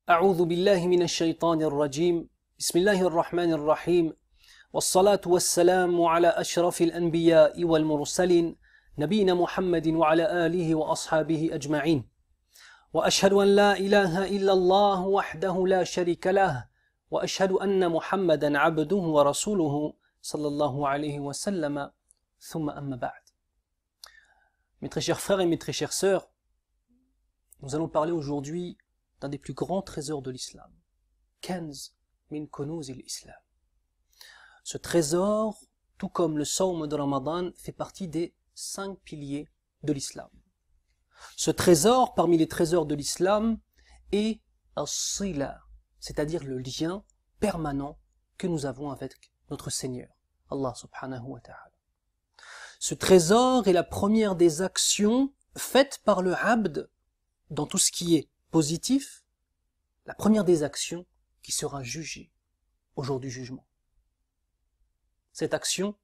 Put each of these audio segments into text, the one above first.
أعوذ بالله من الشيطان الرجيم بسم الله الرحمن الرحيم والصلاة والسلام على أشرف الأنبياء والمرسلين نبينا محمد وعلى آله وأصحابه أجمعين وأشهد أن لا إله إلا الله وحده لا شريك له وأشهد أن محمدا عبده ورسوله صلى الله عليه وسلم ثم أما بعد. Mes très chers frères et mes très chères sœurs, nous allons parler aujourd'hui d'un des plus grands trésors de l'islam. Kanz min kunuz al-Islam. Ce trésor, tout comme le Sawm de Ramadan, fait partie des 5 piliers de l'islam. Ce trésor, parmi les trésors de l'islam, est as-sila, c'est-à-dire le lien permanent que nous avons avec notre Seigneur, Allah subhanahu wa ta'ala. Ce trésor est la première des actions faites par le abd dans tout ce qui est positif, la première des actions qui sera jugée au jour du jugement. Cette action,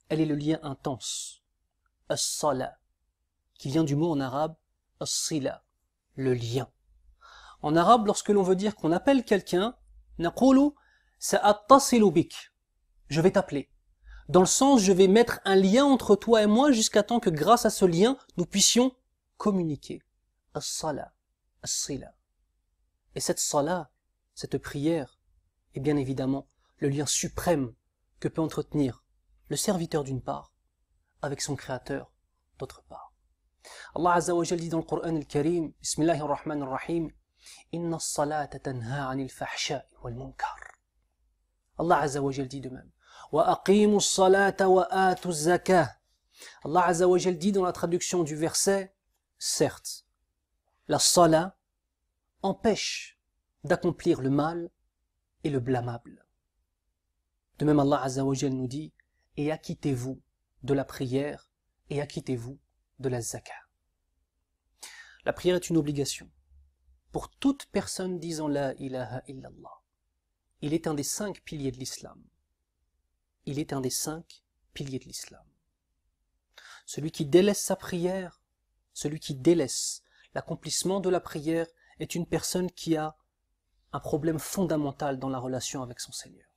elle est le lien intense, as-sala, qui vient du mot en arabe as-sila, le lien. En arabe, lorsque l'on veut dire qu'on appelle quelqu'un, naqulu sa'attasilu bik, je vais t'appeler. Dans le sens, je vais mettre un lien entre toi et moi jusqu'à temps que grâce à ce lien, nous puissions communiquer. As-sala, as-sila. Et cette sala, cette prière, est bien évidemment le lien suprême que peut entretenir le serviteur d'une part avec son créateur d'autre part. Allah Azza wa Jal dit dans le Coran al-Karim, Bismillahir Rahmanir Rahim, Inna as-salata tanha 'anil fahsha'i wal munkar. Allah Azza wa Jal dit de même, Wa aqimu as-salata wa atu az-zakah. Allah Azza wa Jal dit dans la traduction du verset, certes, la sala empêche d'accomplir le mal et le blâmable. De même, Allah Azza wa Jal nous dit, et acquittez-vous de la prière et acquittez-vous de la zakat. La prière est une obligation pour toute personne disant la ilaha illallah. Il est un des 5 piliers de l'islam. Il est un des 5 piliers de l'islam. Celui qui délaisse sa prière, celui qui délaisse l'accomplissement de la prière est une personne qui a un problème fondamental dans la relation avec son Seigneur,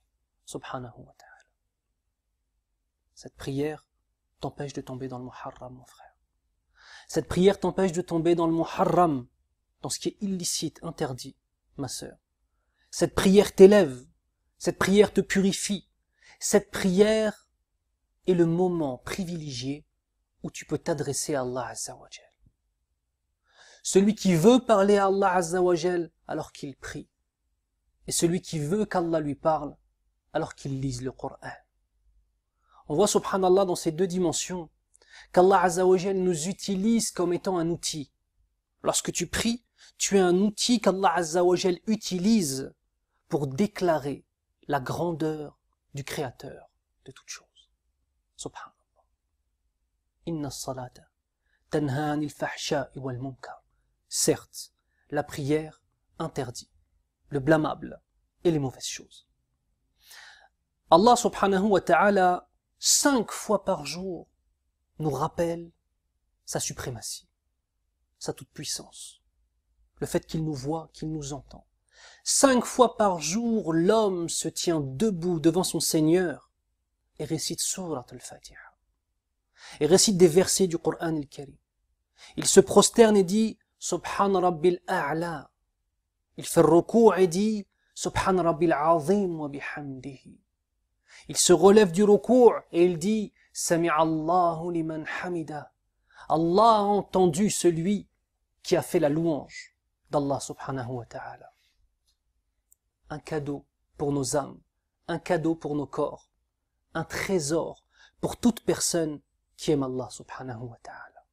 subhanahu wa ta'ala. Cette prière t'empêche de tomber dans le muharram, mon frère. Cette prière t'empêche de tomber dans le muharram, dans ce qui est illicite, interdit, ma sœur. Cette prière t'élève, cette prière te purifie. Cette prière est le moment privilégié où tu peux t'adresser à Allah Azza wa Jal. Celui qui veut parler à Allah Azza wa Jal alors qu'il prie, et celui qui veut qu'Allah lui parle alors qu'il lise le Coran. On voit subhanallah dans ces 2 dimensions qu'Allah Azza wa Jal nous utilise comme étant un outil. Lorsque tu pries, tu es un outil qu'Allah Azza wa Jal utilise pour déclarer la grandeur du Créateur de toutes choses. Subhanallah. Inna as-salata tanha 'anil fahsha'i wal munkar. Certes, la prière interdit le blâmable et les mauvaises choses. Allah subhanahu wa ta'ala 5 fois par jour nous rappelle sa suprématie, sa toute-puissance, le fait qu'il nous voit, qu'il nous entend. 5 fois par jour, l'homme se tient debout devant son Seigneur et récite Surat al-Fatiha, et récite des versets du Coran al-Karim. Il se prosterne et dit Subhan Rabbil A'la. Il fait ruku' et dit Subhan Rabbil Azim wa bihamdihi. Il se relève du ruku' et il dit Sami'allahu liman hamida. Allah a entendu celui qui a fait la louange d'Allah subhanahu wa ta'ala. Un cadeau pour nos âmes, un cadeau pour nos corps, un trésor pour toute personne qui aime Allah subhanahu wa ta'ala.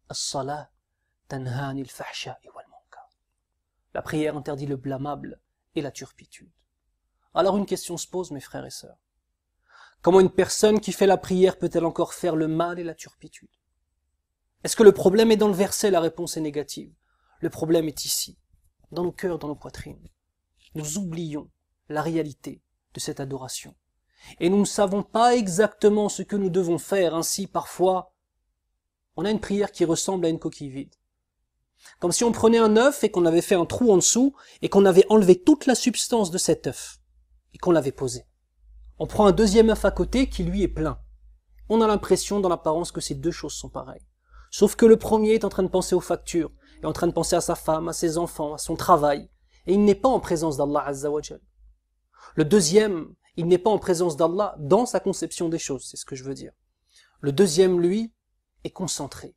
As-salat tanha 'anil fahsha'i wal munkar. La prière interdit le blâmable et la turpitude. Alors une question se pose, mes frères et sœurs. Comment une personne qui fait la prière peut-elle encore faire le mal et la turpitude? Est-ce que le problème est dans le verset? La réponse est négative. Le problème est ici, dans nos cœurs, dans nos poitrines. Nous oublions la réalité de cette adoration. Et nous ne savons pas exactement ce que nous devons faire. Ainsi, parfois, on a une prière qui ressemble à une coquille vide. Comme si on prenait un œuf et qu'on avait fait un trou en dessous et qu'on avait enlevé toute la substance de cet œuf et qu'on l'avait posé. On prend un deuxième œuf à côté qui lui est plein. On a l'impression dans l'apparence que ces deux choses sont pareilles. Sauf que le premier est en train de penser aux factures, est en train de penser à sa femme, à ses enfants, à son travail, et il n'est pas en présence d'Allah Azza wa Jal. Le deuxième, il n'est pas en présence d'Allah dans sa conception des choses, c'est ce que je veux dire. Le deuxième, lui, est concentré,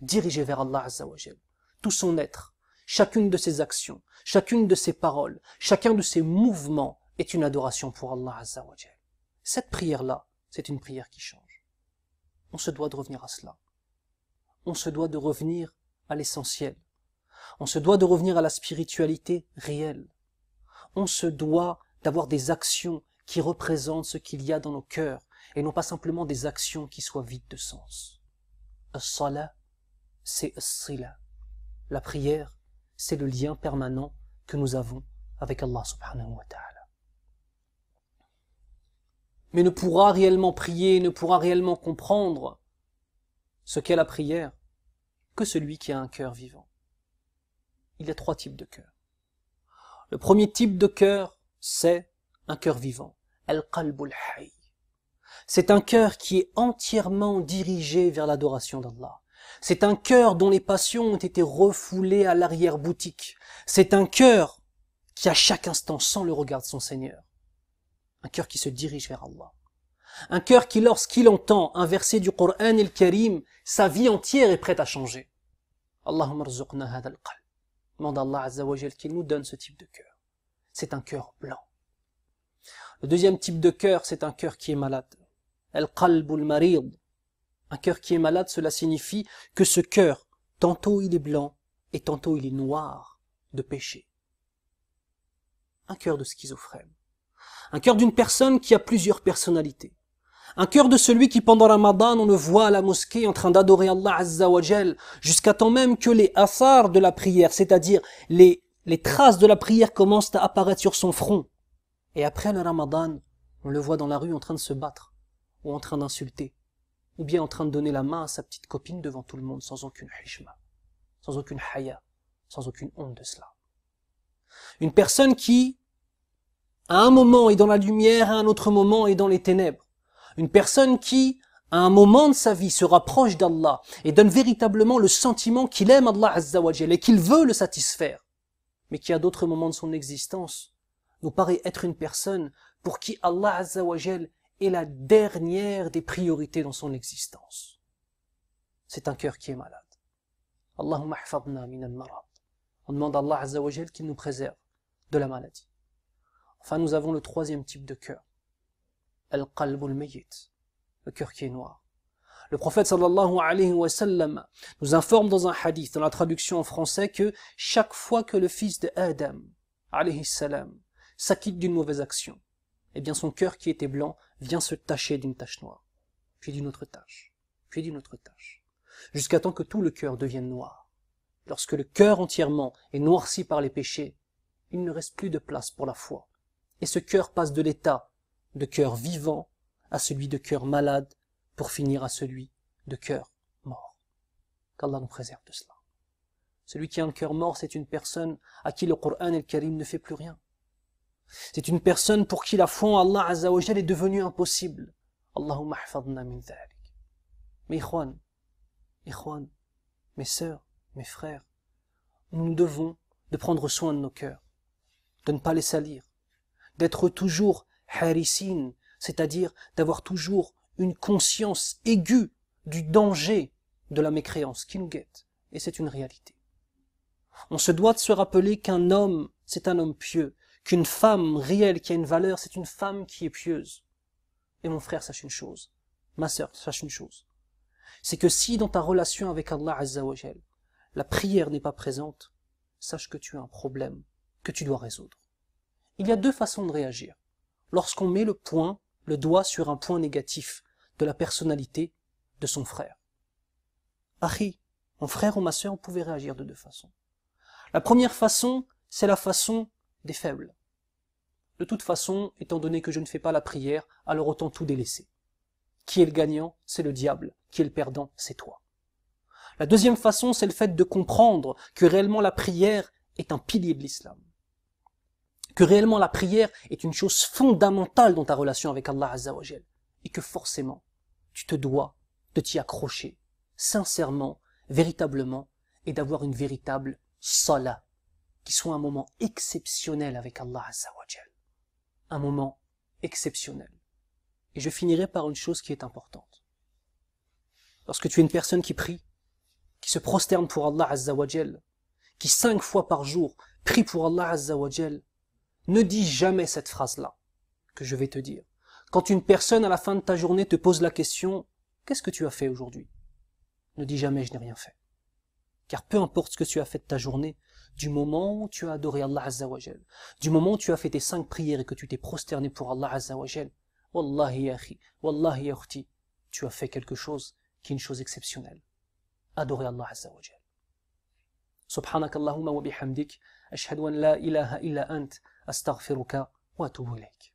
dirigé vers Allah Azza wa Jal. Tout son être, chacune de ses actions, chacune de ses paroles, chacun de ses mouvements est une adoration pour Allah Azza wa Jal. Cette prière-là, c'est une prière qui change. On se doit de revenir à cela. On se doit de revenir à l'essentiel. On se doit de revenir à la spiritualité réelle. On se doit d'avoir des actions qui représentent ce qu'il y a dans nos cœurs et non pas simplement des actions qui soient vides de sens. As-salat, c'est as-sila. La prière, c'est le lien permanent que nous avons avec Allah subhanahu wa ta'ala. Mais ne pourra réellement prier, ne pourra réellement comprendre ce qu'est la prière que celui qui a un cœur vivant. Il y a 3 types de cœur. Le premier type de cœur, c'est un cœur vivant. Al-qalbul hayy. C'est un cœur qui est entièrement dirigé vers l'adoration d'Allah. C'est un cœur dont les passions ont été refoulées à l'arrière-boutique. C'est un cœur qui à chaque instant sent le regard de son Seigneur. Un cœur qui se dirige vers Allah. Un cœur qui, lorsqu'il entend un verset du Coran el-Karim, sa vie entière est prête à changer. Allahumma rzuqna hadha al-qalb. Demande à Allah Azza wa Jal qu'il nous donne ce type de cœur. C'est un cœur blanc. Le deuxième type de cœur, c'est un cœur qui est malade. Al-qalbul marid. Un cœur qui est malade, cela signifie que ce cœur, tantôt il est blanc et tantôt il est noir de péché. Un cœur de schizophrène. Un cœur d'une personne qui a plusieurs personnalités. Un cœur de celui qui pendant Ramadan on le voit à la mosquée en train d'adorer Allah Azza wa Jal jusqu'à temps même que les athars de la prière, c'est-à-dire les traces de la prière commencent à apparaître sur son front. Et après le Ramadan, on le voit dans la rue en train de se battre, ou en train d'insulter, ou bien en train de donner la main à sa petite copine devant tout le monde sans aucune hishma, sans aucune haya, sans aucune honte de cela. Une personne qui, à un moment est dans la lumière, à un autre moment est dans les ténèbres. Une personne qui, à un moment de sa vie, se rapproche d'Allah et donne véritablement le sentiment qu'il aime Allah Azza wa Jal et qu'il veut le satisfaire, mais qui à d'autres moments de son existence nous paraît être une personne pour qui Allah Azza wa Jal est la dernière des priorités dans son existence. C'est un cœur qui est malade. Allahumma hfadna min al-marad. On demande à Allah Azza wa Jal qu'il nous préserve de la maladie. Enfin, nous avons le troisième type de cœur. Al-qalbul mayyit. Le cœur qui est noir. Le prophète sallallahu alayhi wa sallam nous informe dans un hadith, dans la traduction en français, que chaque fois que le fils de Adam, alayhi salam, s'acquitte d'une mauvaise action, eh bien son cœur qui était blanc vient se tacher d'une tache noire, puis d'une autre tache, puis d'une autre tache, jusqu'à temps que tout le cœur devienne noir. Lorsque le cœur entièrement est noirci par les péchés, il ne reste plus de place pour la foi. Et ce cœur passe de l'état de cœur vivant à celui de cœur malade, pour finir à celui de cœur mort. Qu'Allah nous préserve de cela. Celui qui a un cœur mort, c'est une personne à qui le Coran el-Karim ne fait plus rien. C'est une personne pour qui la foi en Allah Azza wa Jal est devenue impossible. Allahumma hfadna min dhalik. Mais ikhwan, mes sœurs, mes frères, nous devons de prendre soin de nos cœurs, de ne pas les salir, d'être toujours harisin, c'est-à-dire d'avoir toujours une conscience aiguë du danger de la mécréance qui nous guette. Et c'est une réalité. On se doit de se rappeler qu'un homme, c'est un homme pieux, qu'une femme réelle qui a une valeur, c'est une femme qui est pieuse. Et mon frère, sache une chose, ma sœur, sache une chose, c'est que si dans ta relation avec Allah Azza wa Jal, la prière n'est pas présente, sache que tu as un problème que tu dois résoudre. Il y a 2 façons de réagir. Lorsqu'on met le doigt sur un point négatif de la personnalité de son frère. Akhi, mon frère ou ma sœur, on pouvait réagir de 2 façons. La première façon, c'est la façon des faibles. De toute façon, étant donné que je ne fais pas la prière, alors autant tout délaisser. Qui est le gagnant? C'est le diable. Qui est le perdant? C'est toi. La deuxième façon, c'est le fait de comprendre que réellement la prière est un pilier de l'islam. Que réellement la prière est une chose fondamentale dans ta relation avec Allah Azza wa Jal. Et que forcément, tu te dois de t'y accrocher, sincèrement, véritablement, et d'avoir une véritable salat, qui soit un moment exceptionnel avec Allah Azza wa Jal. Un moment exceptionnel. Et je finirai par une chose qui est importante. Lorsque tu es une personne qui prie, qui se prosterne pour Allah Azza wa Jal, qui 5 fois par jour prie pour Allah Azza wa Jal, ne dis jamais cette phrase-là que je vais te dire. Quand une personne à la fin de ta journée te pose la question « Qu'est-ce que tu as fait aujourd'hui ?» Ne dis jamais « Je n'ai rien fait ». Car peu importe ce que tu as fait de ta journée, du moment où tu as adoré Allah Azza wa Jal, du moment où tu as fait tes 5 prières et que tu t'es prosterné pour Allah Azza wa Jal, Wallahi ya akhi, Wallahi ya ukhti, tu as fait quelque chose qui est une chose exceptionnelle. Adorer Allah Azza wa Jal. سبحانك اللهم وبحمدك أشهد أن لا إله إلا أنت أستغفرك وأتوب إليك